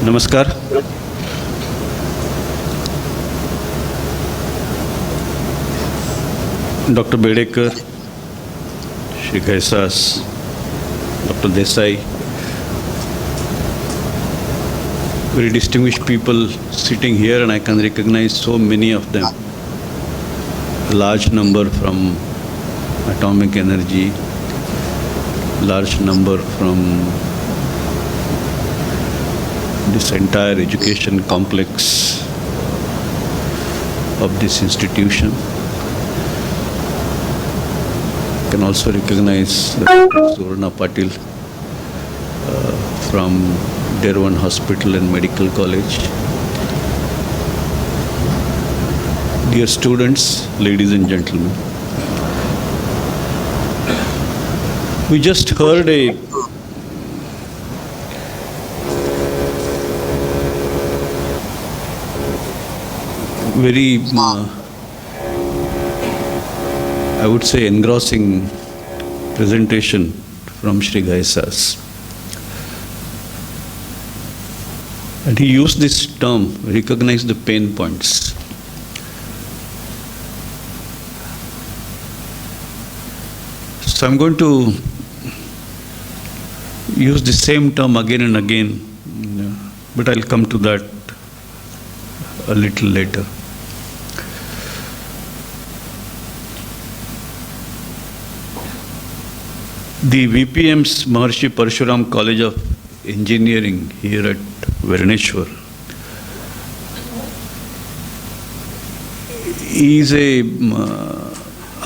Namaskar. Dr. Bedekar, Shri Kaisas, Dr. Desai, very distinguished people sitting here, and I can recognize so many of them. A large number from atomic energy, large number from this entire education complex of this institution. I can also recognize Surana Patil from Derwan Hospital and Medical College. Dear students, ladies and gentlemen, we just heard a very, I would say, engrossing presentation from Shri Gaisas. And he used this term, recognize the pain points. So I'm going to use the same term again and again, but I'll come to that a little later. The VPM's Maharshi Parshuram College of Engineering here at Varaneshwar is a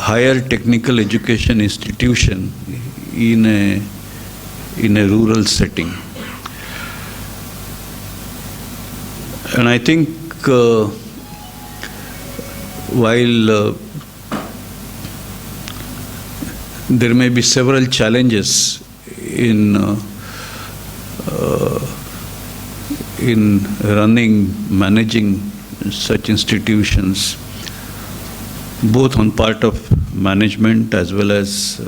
higher technical education institution in a rural setting. And I think while there may be several challenges in running, managing such institutions, both on part of management as well as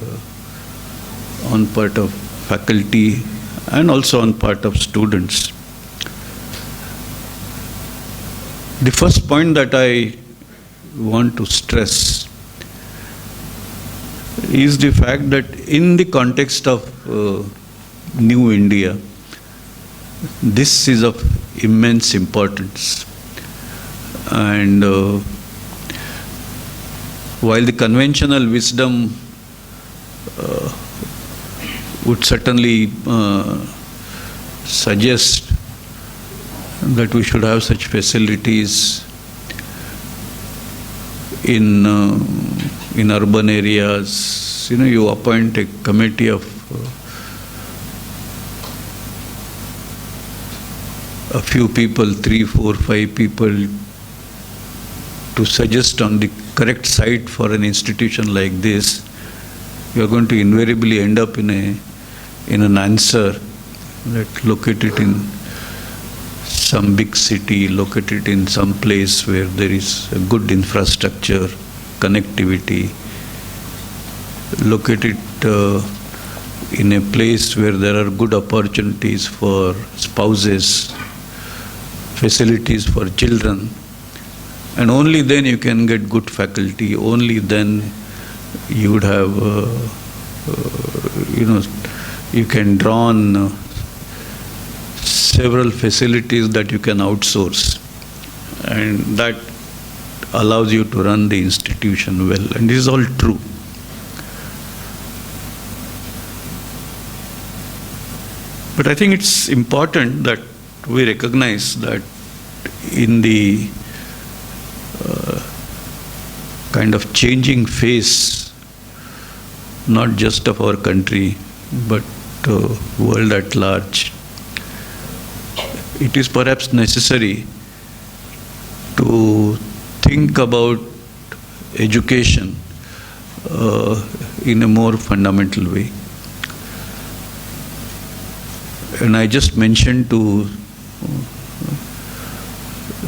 on part of faculty and also on part of students. The first point that I want to stress is the fact that in the context of New India, this is of immense importance. And while the conventional wisdom would certainly suggest that we should have such facilities in urban areas, you appoint a committee of a few people, 3, 4, 5 people, to suggest on the correct site for an institution like this, you are going to invariably end up in an answer that located in some big city, located in some place where there is a good infrastructure, connectivity, located in a place where there are good opportunities for spouses, facilities for children, and only then you can get good faculty, only then you would have, you can draw on several facilities that you can outsource, and that allows you to run the institution well. And this is all true. But I think it's important that we recognize that in the kind of changing face, not just of our country, but world at large, it is perhaps necessary to think about education in a more fundamental way. And I just mentioned to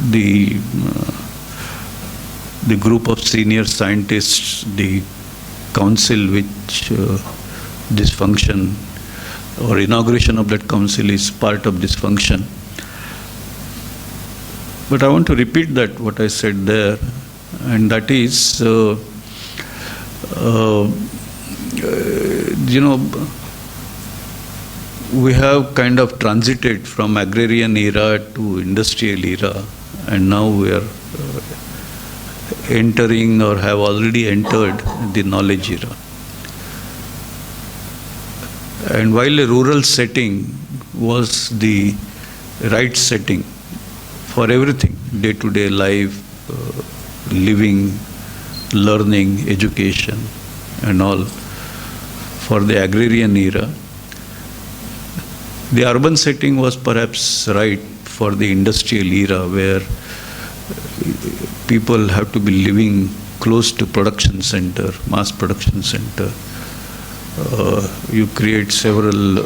the group of senior scientists, the council which this function or inauguration of that council is part of this function. But I want to repeat that what I said there, and that is, we have kind of transited from agrarian era to industrial era, and now we are entering or have already entered the knowledge era. And while a rural setting was the right setting for everything, day-to-day life, living, learning, education, and all, for the agrarian era, the urban setting was perhaps right for the industrial era, where people have to be living close to production center, mass production center. You create several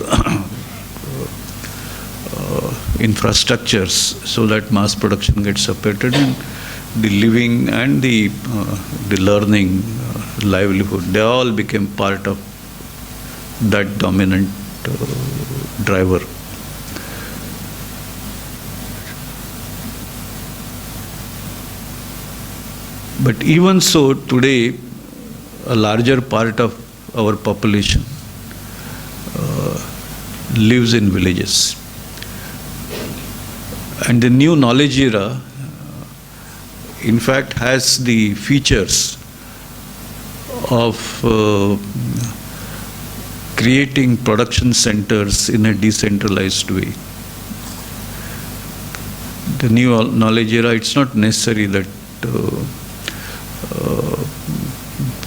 infrastructures so that mass production gets supported, and the living and the learning, livelihood, they all became part of that dominant driver. But even so, today, a larger part of our population lives in villages. And the new knowledge era, in fact, has the features of creating production centers in a decentralized way. The new knowledge era, it's not necessary that,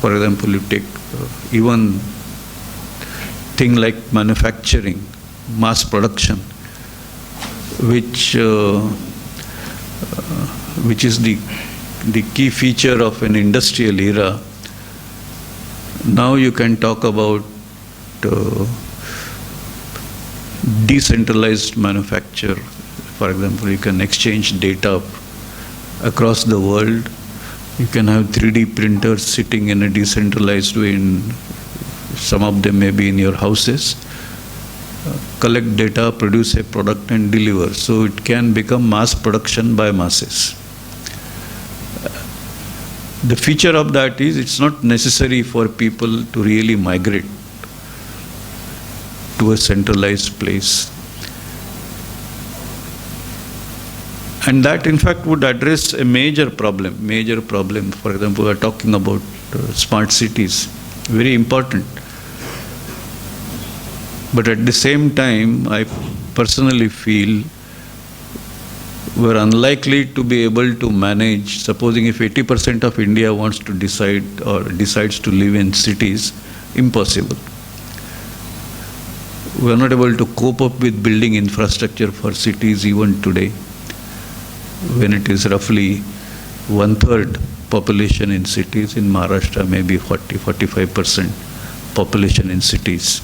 for example, you take even thing like manufacturing, mass production, which is the key feature of an industrial era. Now you can talk about decentralized manufacture. For example, you can exchange data across the world. You can have 3D printers sitting in a decentralized way, in some of them may be in your houses. Collect data, produce a product and deliver. So it can become mass production by masses. The feature of that is it's not necessary for people to really migrate to a centralized place. And that in fact would address a major problem. For example, we are talking about smart cities, very important. But at the same time, I personally feel we're unlikely to be able to manage, supposing if 80% of India wants to decide or decides to live in cities, impossible. We're not able to cope up with building infrastructure for cities even today, when it is roughly 1/3 population in cities. In Maharashtra, maybe 40-45% population in cities.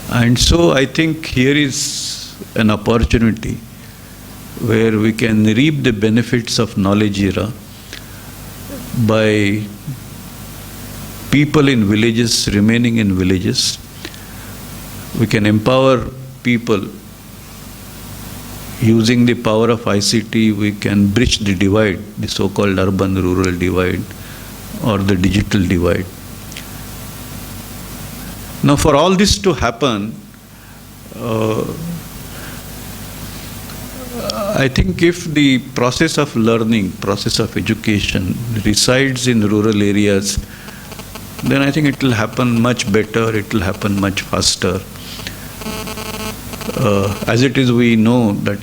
And so I think here is an opportunity where we can reap the benefits of knowledge era by people in villages remaining in villages. We can empower people using the power of ICT. We can bridge the divide, the so-called urban-rural divide or the digital divide. Now, for all this to happen, I think if the process of learning, process of education resides in rural areas, then I think it will happen much better, it will happen much faster. As it is, we know that,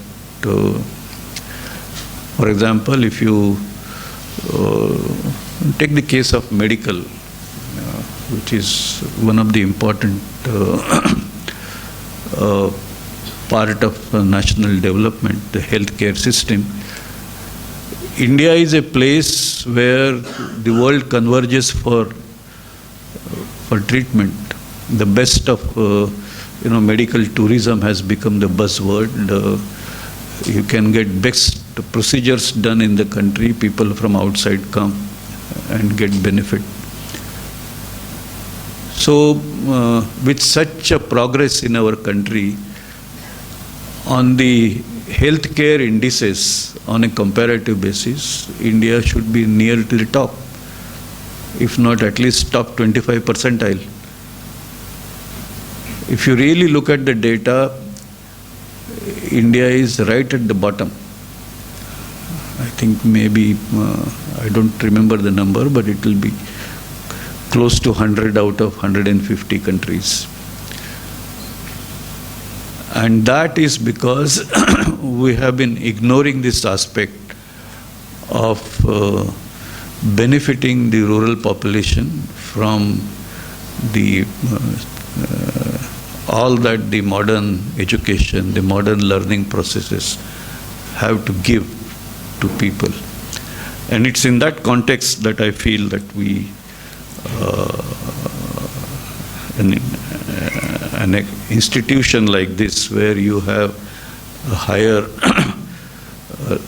for example, if you take the case of medical, which is one of the important part of national development, the healthcare system. India is a place where the world converges for treatment. The best of medical tourism has become the buzzword. You can get best procedures done in the country. People from outside come and get benefit. So, with such a progress in our country, On the healthcare indices, on a comparative basis, India should be near to the top, if not at least top 25 percentile. If you really look at the data, India is right at the bottom. I think maybe, I don't remember the number, but it will be close to 100 out of 150 countries. And that is because we have been ignoring this aspect of benefiting the rural population from the all that the modern education, the modern learning processes have to give to people. And it's in that context that I feel that we, an institution like this, where you have a higher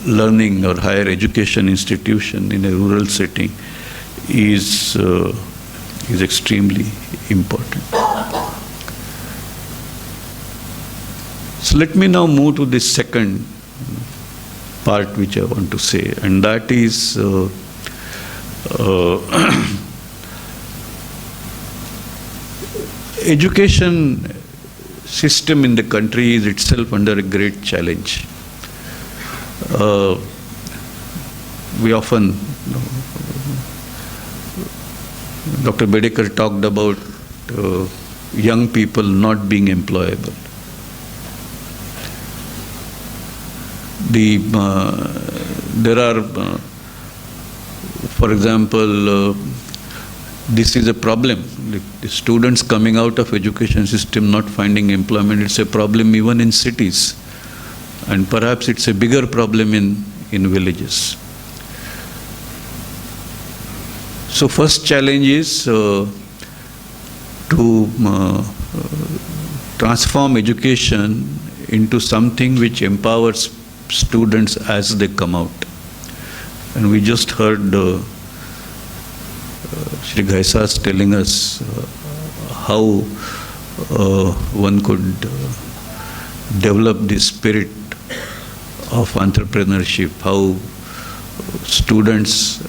learning or higher education institution in a rural setting, is extremely important. So let me now move to the second part which I want to say, and that is education system in the country is itself under a great challenge. We often, Dr. Bedekar talked about young people not being employable. There are, for example, this is a problem. The students coming out of education system not finding employment, it's a problem even in cities. And perhaps it's a bigger problem in villages. So first challenge is to transform education into something which empowers students as they come out. And we just heard Shri Ghaisas telling us how one could develop the spirit of entrepreneurship, how students,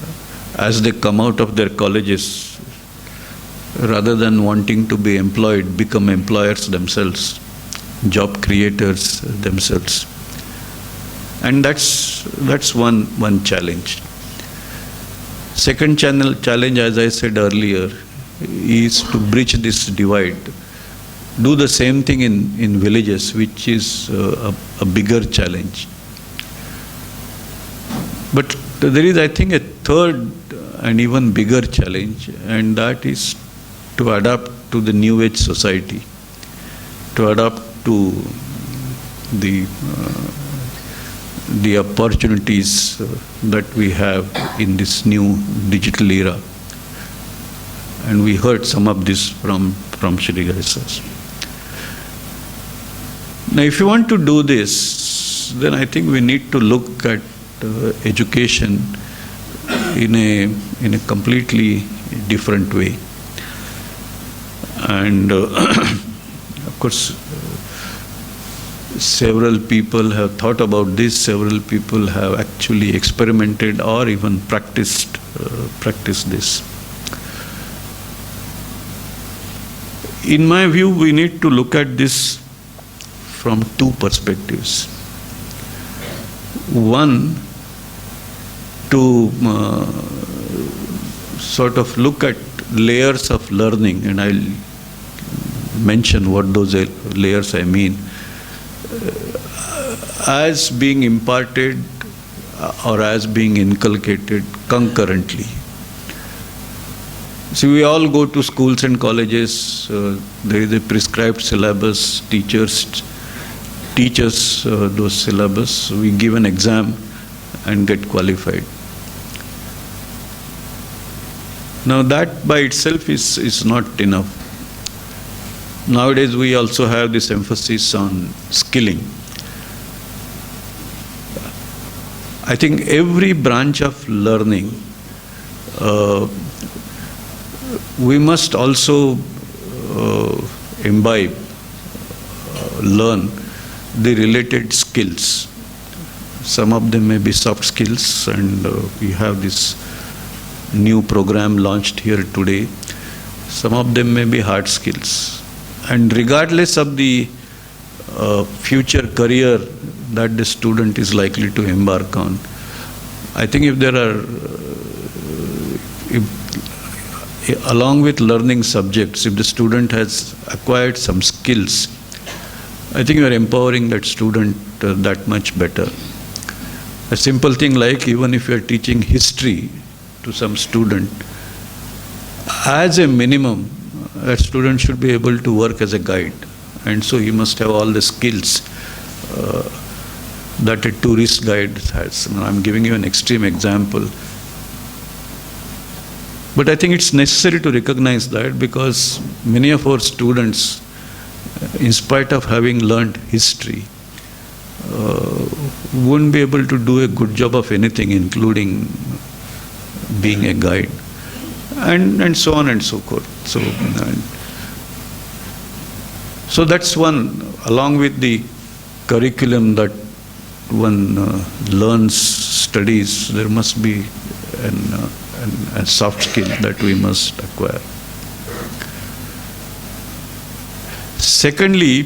as they come out of their colleges, rather than wanting to be employed, become employers themselves, job creators themselves. And that's one challenge. Second challenge, as I said earlier, is to bridge this divide. Do the same thing in villages, which is a bigger challenge. But there is, I think, a third and even bigger challenge, and that is to adapt to the new age society, to adapt to the opportunities that we have in this new digital era. And we heard some of this from Shri Ghaisas. Now, if you want to do this, then I think we need to look at education in a completely different way. And of course, several people have thought about this, several people have actually experimented or even practiced this. In my view, we need to look at this from two perspectives. One, to sort of look at layers of learning, and I'll mention what those layers I mean, as being imparted or as being inculcated concurrently. See, we all go to schools and colleges, there is a prescribed syllabus, teachers teach us those syllabus, we give an exam and get qualified. Now that by itself is not enough. Nowadays we also have this emphasis on skilling. I think every branch of learning, we must also imbibe, learn the related skills. Some of them may be soft skills, and we have this new program launched here today. Some of them may be hard skills. And regardless of the future career that the student is likely to embark on, I think if there are, along with learning subjects, if the student has acquired some skills, I think you are empowering that student that much better. A simple thing like, even if you are teaching history to some student, as a minimum, a student should be able to work as a guide. And so he must have all the skills that a tourist guide has. I'm giving you an extreme example. But I think it's necessary to recognize that, because many of our students, in spite of having learned history, wouldn't be able to do a good job of anything, including being a guide, and so on and so forth. So that's one, along with the curriculum that one learns, studies, there must be a soft skill that we must acquire. Secondly,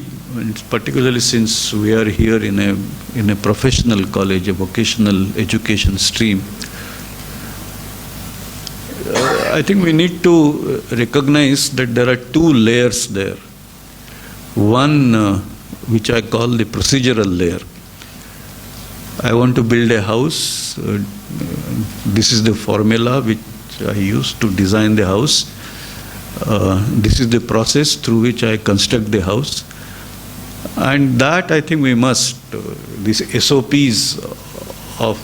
particularly since we are here in a professional college, a vocational education stream, I think we need to recognize that there are two layers there. One, which I call the procedural layer. I want to build a house. This is the formula which I use to design the house. This is the process through which I construct the house. And that, I think we must, these SOPs of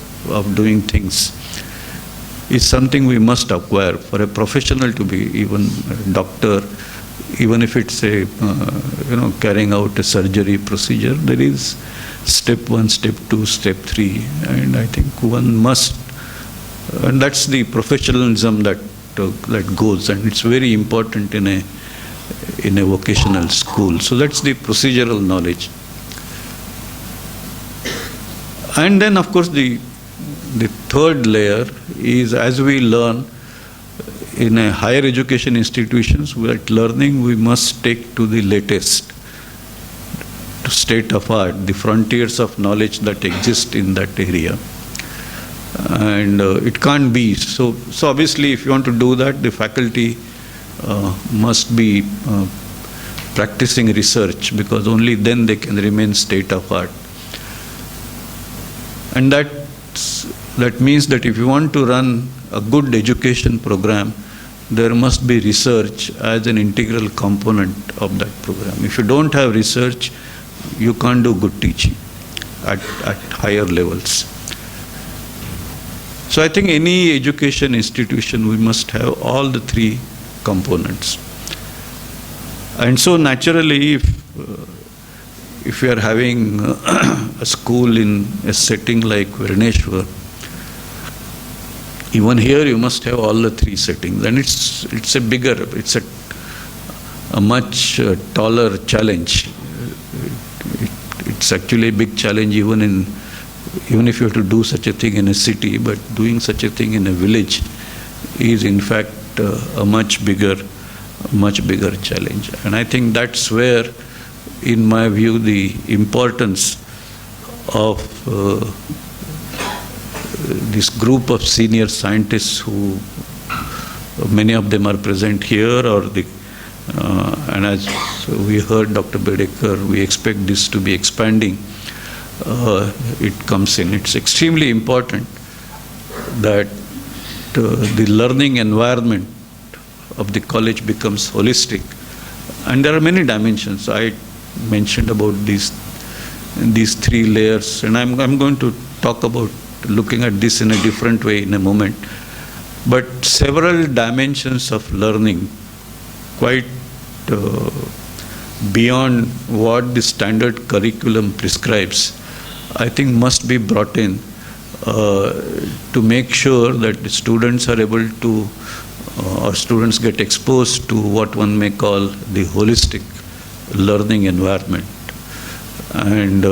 doing things is something we must acquire. For a professional to be, even a doctor, even if it's a, carrying out a surgery procedure, there is step 1, step 2, step 3, and I think one must, and that's the professionalism that goes, and it's very important in a vocational school. So that's the procedural knowledge. And then, of course, the third layer is, as we learn in a higher education institutions, that learning we must take to the latest, to state of art, the frontiers of knowledge that exist in that area. And it can't be. So obviously, if you want to do that, the faculty must be practicing research, because only then they can remain state of art. And that means that if you want to run a good education program, there must be research as an integral component of that program. If you don't have research, you can't do good teaching at higher levels. So I think any education institution, we must have all the three components. And so naturally, if you are having a school in a setting like Varaneshwar, even here you must have all the three settings, and it's a much taller challenge. It's actually a big challenge even if you have to do such a thing in a city, but doing such a thing in a village is in fact a much bigger challenge. And I think that's where, in my view, the importance of this group of senior scientists, who many of them are present here, and as we heard Dr. Bedekar, we expect this to be expanding. It comes in. It's extremely important that the learning environment of the college becomes holistic. And there are many dimensions. I mentioned about these three layers, and I'm going to talk about looking at this in a different way in a moment. But several dimensions of learning, quite beyond what the standard curriculum prescribes, I think must be brought in to make sure that the students are able to, or students get exposed to what one may call the holistic learning environment. And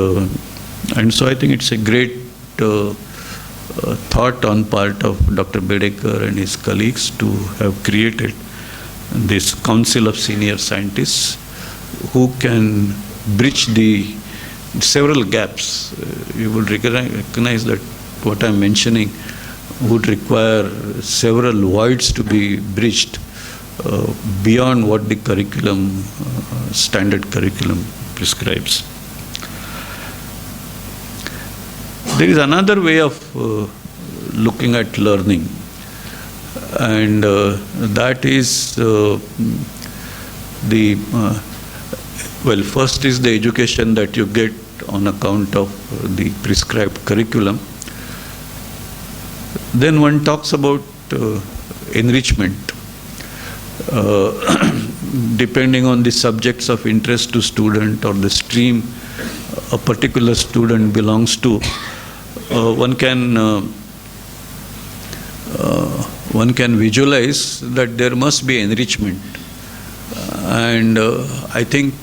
so I think it's a great thought on part of Dr. Bedekar and his colleagues to have created this Council of Senior Scientists who can bridge the several gaps. You will recognize that what I'm mentioning would require several voids to be bridged beyond what the curriculum, standard curriculum prescribes. There is another way of looking at learning, and that is first is the education that you get on account of the prescribed curriculum. Then one talks about enrichment. Depending on the subjects of interest to student or the stream a particular student belongs to, one can visualize that there must be enrichment. And I think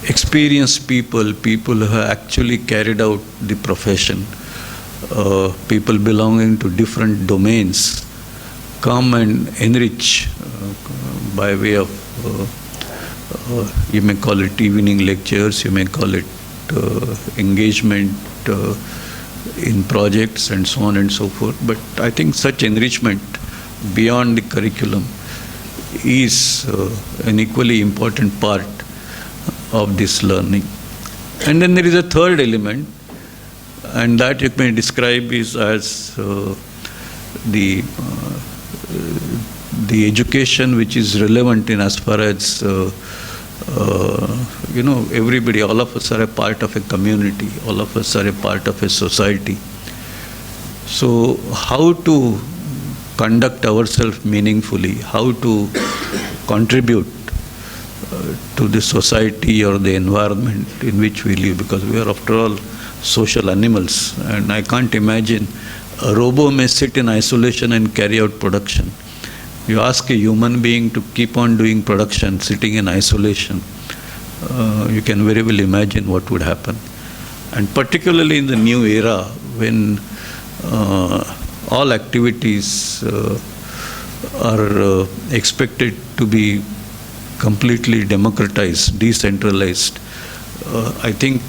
experienced people who have actually carried out the profession, people belonging to different domains, come and enrich by way of, you may call it evening lectures, you may call it engagement in projects and so on and so forth. But I think such enrichment beyond the curriculum is an equally important part of this learning. And then there is a third element, and that you may describe is as the education which is relevant in as far as everybody, all of us are a part of a community, all of us are a part of a society. So how to conduct ourselves meaningfully, how to contribute to the society or the environment in which we live, because we are after all social animals, and I can't imagine a robo may sit in isolation and carry out production. You ask a human being to keep on doing production sitting in isolation, you can very well imagine what would happen. And particularly in the new era when all activities are expected to be completely democratized, decentralized, I think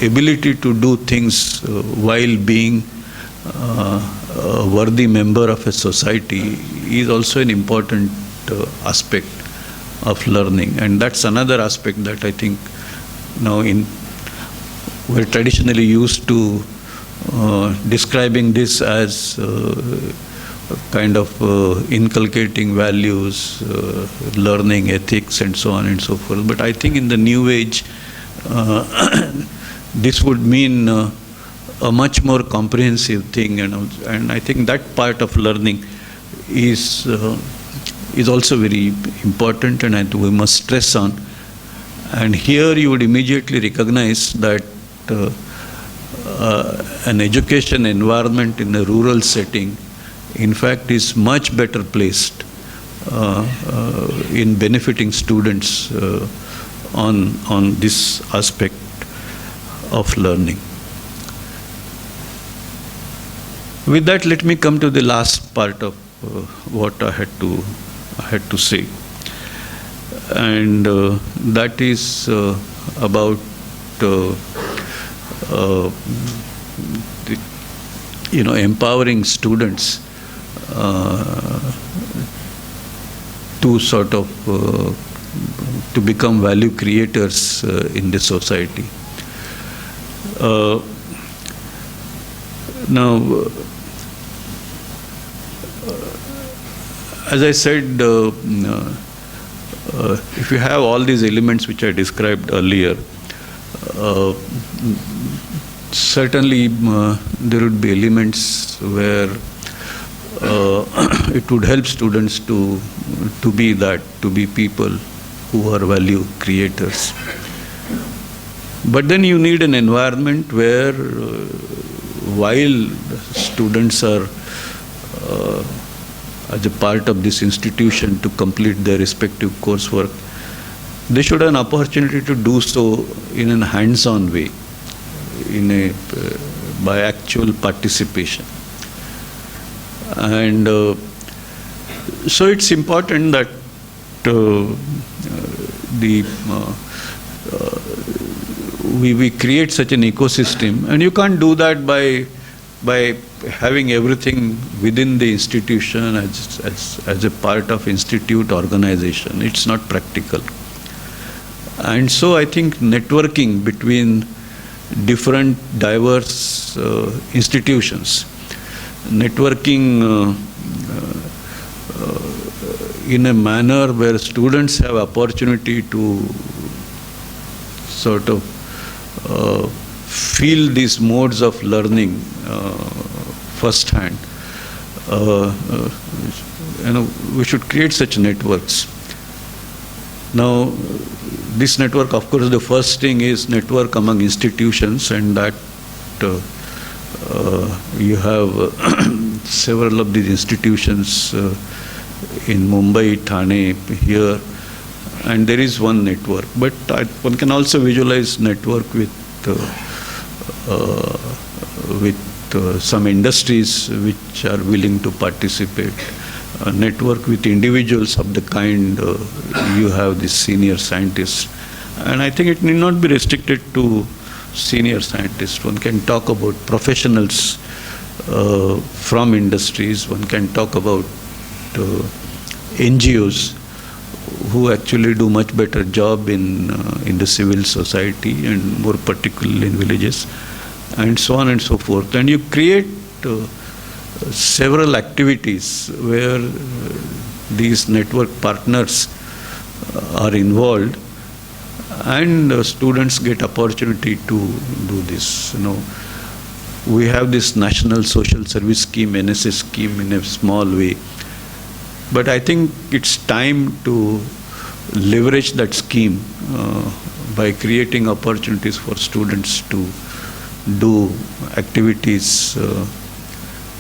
ability to do things while being a worthy member of a society is also an important aspect of learning. And that's another aspect that I think now we're traditionally used to describing this as kind of inculcating values, learning ethics and so on and so forth. But I think in the new age, this would mean a much more comprehensive thing, and I think that part of learning is also very important, and we must stress on. And here you would immediately recognize that an education environment in a rural setting, in fact, is much better placed in benefiting students on this aspect of learning. With that, let me come to the last part of what I had to say, and that is about empowering students to sort of to become value creators in the society. Now, as I said, if you have all these elements which I described earlier, certainly there would be elements where it would help students to be people who are value creators. But then you need an environment where while students are as a part of this institution to complete their respective coursework, they should have an opportunity to do so in a hands-on way, by actual participation. And so it's important that we create such an ecosystem, and you can't do that by having everything within the institution as a part of institute organization. It's not practical. And so I think networking between different diverse institutions, networking in a manner where students have opportunity to sort of feel these modes of learning firsthand. We should create such networks. Now, this network, of course, the first thing is network among institutions, and that you have several of these institutions in Mumbai, Thane, here, and there is one network. But one can also visualize network with some industries which are willing to participate. Network with individuals of the kind you have this senior scientists. And I think it need not be restricted to senior scientists. One can talk about professionals from industries. One can talk about NGOs who actually do much better job in the civil society, and more particularly in villages, and so on and so forth. And you create several activities where these network partners are involved, and students get opportunity to do this. We have this National Social Service Scheme, NSS scheme, in a small way. But I think it's time to leverage that scheme by creating opportunities for students to do activities.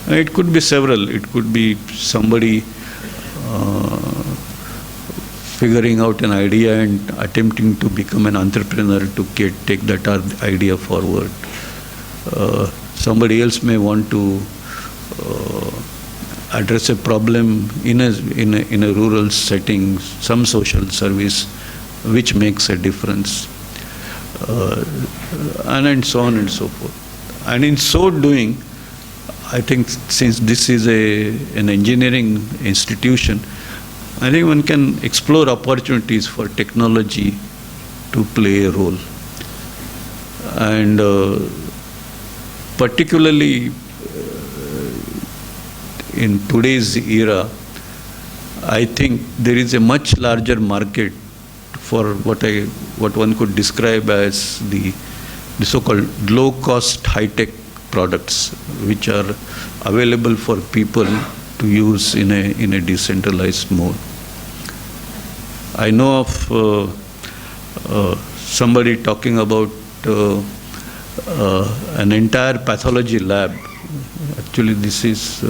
It could be several. It could be somebody figuring out an idea and attempting to become an entrepreneur to take that idea forward. Somebody else may want to address a problem in a rural setting, some social service which makes a difference, and so on and so forth. And in so doing, I think since this is an engineering institution, I think one can explore opportunities for technology to play a role. And particularly in today's era, I think there is a much larger market for what one could describe as the so-called low-cost, high-tech products, which are available for people to use in a decentralized mode. I know of somebody talking about an entire pathology lab. Actually, this is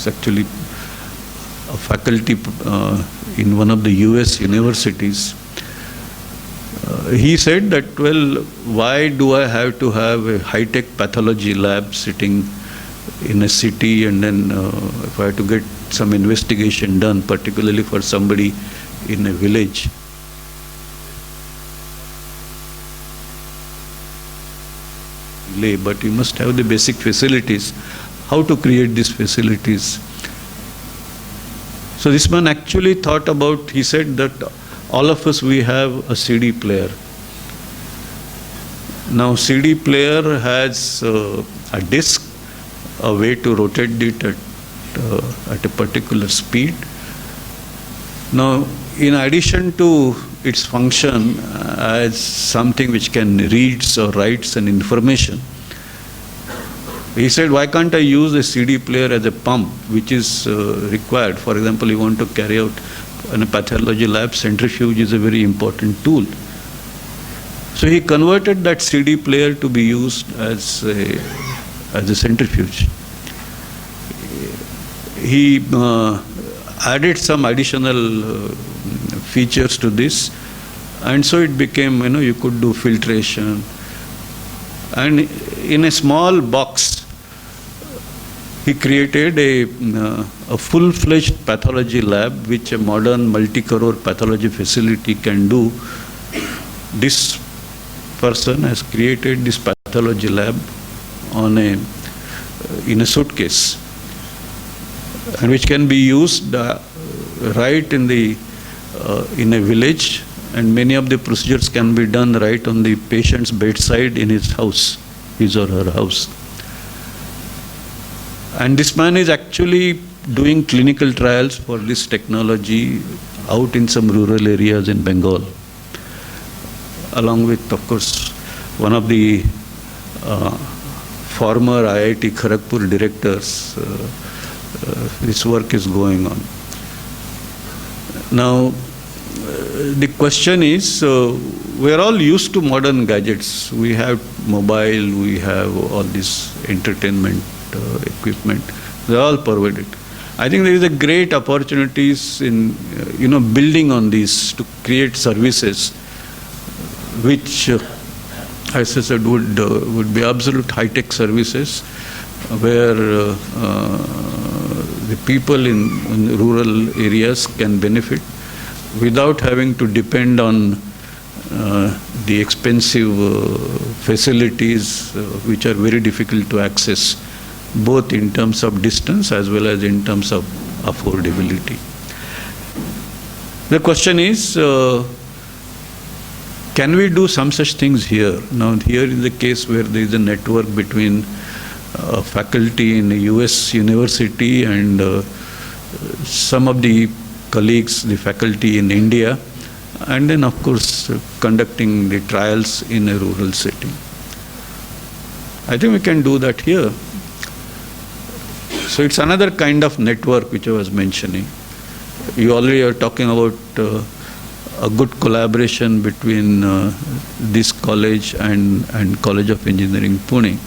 actually a faculty in one of the US universities. He said that, well, why do I have to have a high-tech pathology lab sitting in a city, and then if I have to get some investigation done, particularly for somebody in a village. But you must have the basic facilities. How to create these facilities? So this man actually thought about, he said that all of us, we have a CD player. Now CD player has a disc, a way to rotate it at a particular speed. Now, in addition to its function as something which can reads or writes an information, he said, why can't I use a CD player as a pump, which is required? For example, you want to carry out in a pathology lab, centrifuge is a very important tool. So he converted that CD player to be used as a centrifuge. He added some additional features to this, and so it became, you could do filtration. And in a small box, he created a full-fledged pathology lab, which a modern multi-crore pathology facility can do. This person has created this pathology lab in a suitcase, and which can be used right in a village, and many of the procedures can be done right on the patient's bedside in his or her house. And this man is actually doing clinical trials for this technology out in some rural areas in Bengal, along with, of course, one of the former IIT Kharagpur directors. This work is going on. Now, the question is, we are all used to modern gadgets. We have mobile, we have all this entertainment equipment. They are all provided. I think there is a great opportunities in building on these to create services which, as I said, would be absolute high-tech services where the people in rural areas can benefit without having to depend on the expensive facilities which are very difficult to access, both in terms of distance as well as in terms of affordability. The question is, can we do some such things here? Now, here is the case where there is a network between faculty in a US university and some of the colleagues, the faculty in India, and then, of course, conducting the trials in a rural setting. I think we can do that here. So it's another kind of network which I was mentioning. You already are talking about a good collaboration between this college and College of Engineering, Pune.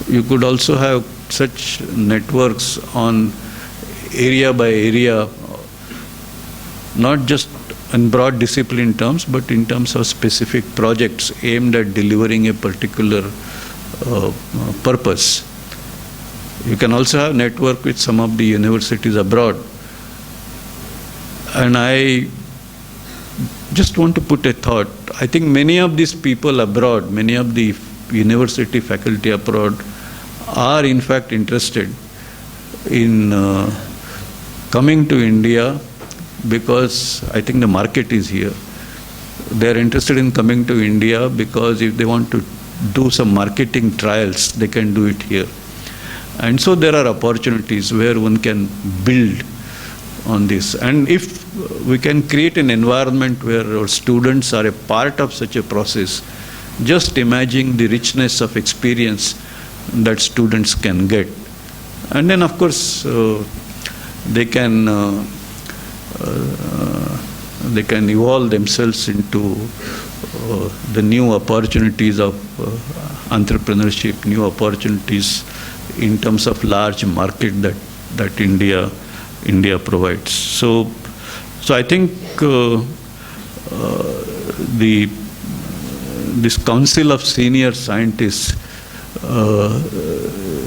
You could also have such networks on area by area, not just in broad discipline terms, but in terms of specific projects aimed at delivering a particular purpose. You can also have network with some of the universities abroad. And I just want to put a thought. I think many of these people abroad, many of the university faculty abroad are in fact interested in coming to India because I think the market is here. They are interested in coming to India because if they want to do some marketing trials, they can do it here. And so there are opportunities where one can build on this. And if we can create an environment where our students are a part of such a process, just imagine the richness of experience that students can get. And then, of course, they can evolve themselves into the new opportunities of entrepreneurship, new opportunities in terms of large market that India provides. So I think this Council of Senior Scientists,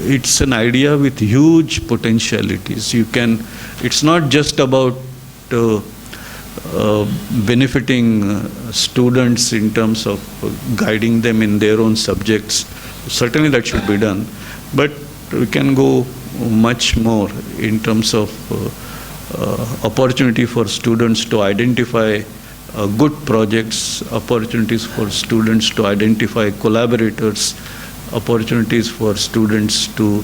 it's an idea with huge potentialities. It's not just about benefiting students in terms of guiding them in their own subjects. Certainly that should be done, but we can go much more in terms of opportunity for students to identify good projects, opportunities for students to identify collaborators, opportunities for students to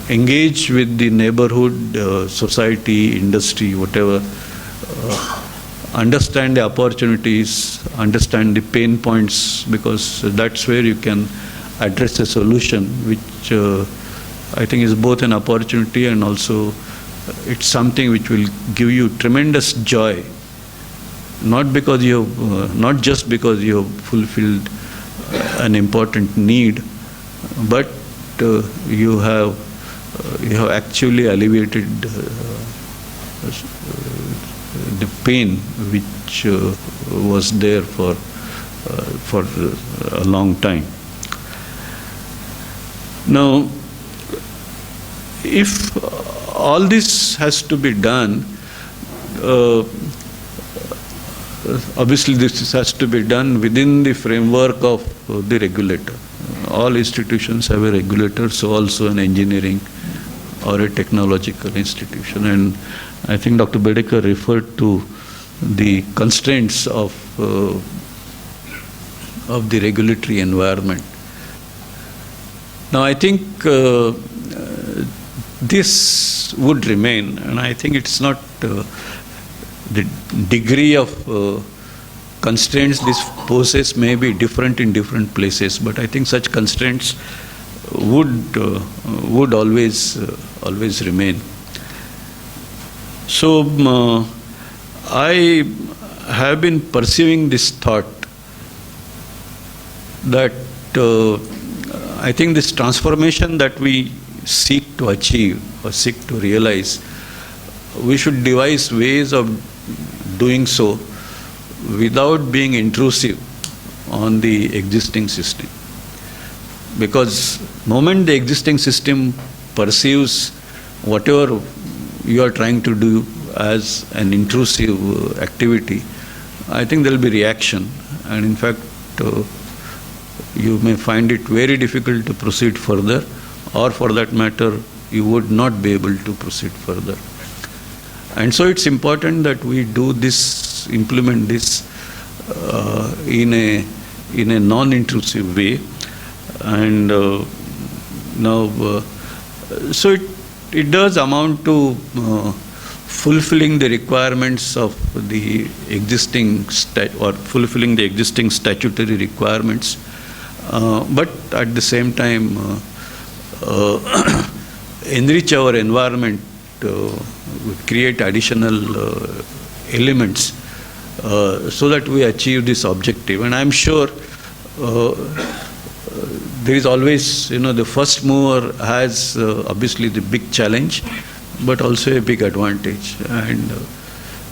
engage with the neighborhood, society, industry, whatever, understand the opportunities, understand the pain points, because that's where you can address a solution which I think is both an opportunity and also it's something which will give you tremendous joy, not just because you have fulfilled an important need, but you have you have actually alleviated the pain which was there for a long time. Now, if all this has to be done, obviously this has to be done within the framework of the regulator. All institutions have a regulator, so also an engineering or a technological institution. And I think Dr. Bedekar referred to the constraints of the regulatory environment. Now, I think this would remain, and I think it's not the degree of constraints this poses may be different in different places, but I think such constraints would always remain. So I have been pursuing this thought that I think this transformation that we seek to achieve or seek to realize, we should devise ways of doing so without being intrusive on the existing system. Because the moment the existing system perceives whatever you are trying to do as an intrusive activity, I think there will be reaction, and in fact you may find it very difficult to proceed further, or for that matter you would not be able to proceed further. And so it's important that we do this, implement this in a non-intrusive way. And now, so it does amount to fulfilling the requirements of the existing fulfilling the existing statutory requirements, but at the same time enrich our environment, create additional elements so that we achieve this objective. And I'm sure there is always, the first mover has obviously the big challenge, but also a big advantage. And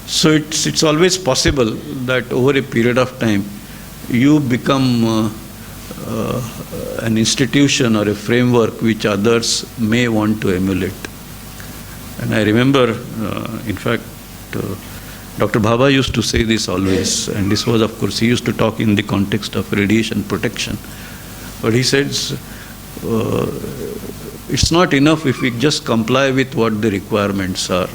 so it's always possible that over a period of time you become an institution or a framework which others may want to emulate. And I remember, in fact, Dr. Bhabha used to say this always, and this was, of course, he used to talk in the context of radiation protection. But he says, it's not enough if we just comply with what the requirements are.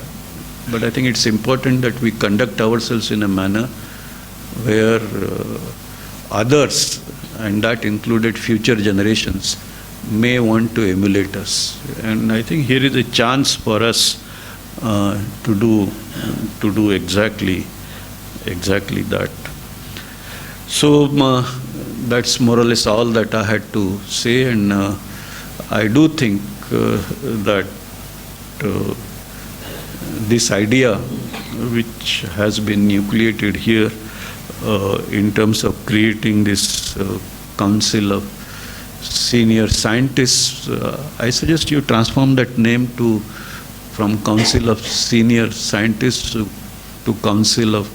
But I think it's important that we conduct ourselves in a manner where others, and that included future generations, may want to emulate us. And I think here is a chance for us to do exactly that. So that's more or less all that I had to say, and I do think that this idea which has been nucleated here in terms of creating this council of senior scientists, I suggest you transform that name from Council of Senior Scientists to Council of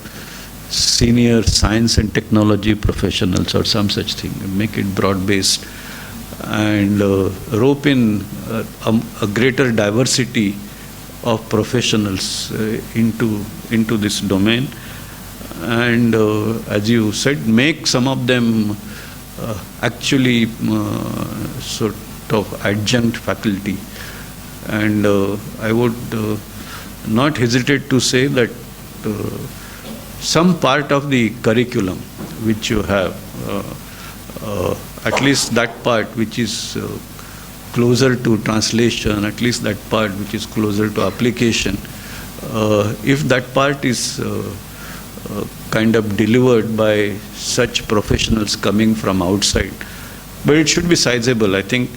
Senior Science and Technology Professionals or some such thing. Make it broad-based and rope in a greater diversity of professionals into this domain. And as you said, make some of them actually sort of adjunct faculty. And I would not hesitate to say that some part of the curriculum which you have, at least that part which is closer to translation, at least that part which is closer to application, if that part is kind of delivered by such professionals coming from outside, but it should be sizable. I think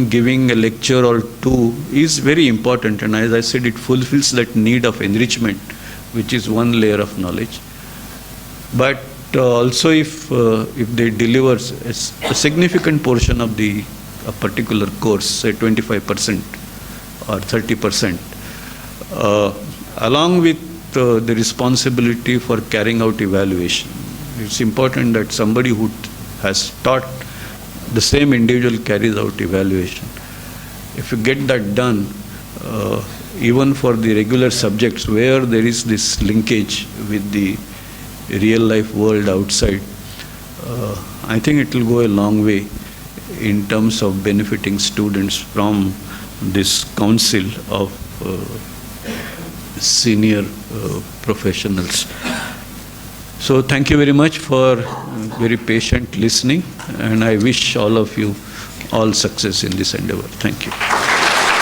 giving a lecture or two is very important, and as I said, it fulfills that need of enrichment, which is one layer of knowledge. But also if they deliver a significant portion of the a particular course, say 25% or 30%, along with the responsibility for carrying out evaluation. It's important that somebody who has taught the same individual carries out evaluation. If you get that done, even for the regular subjects where there is this linkage with the real life world outside, I think it will go a long way in terms of benefiting students from this council of senior professionals. So thank you very much for very patient listening, and I wish all of you all success in this endeavor. Thank you.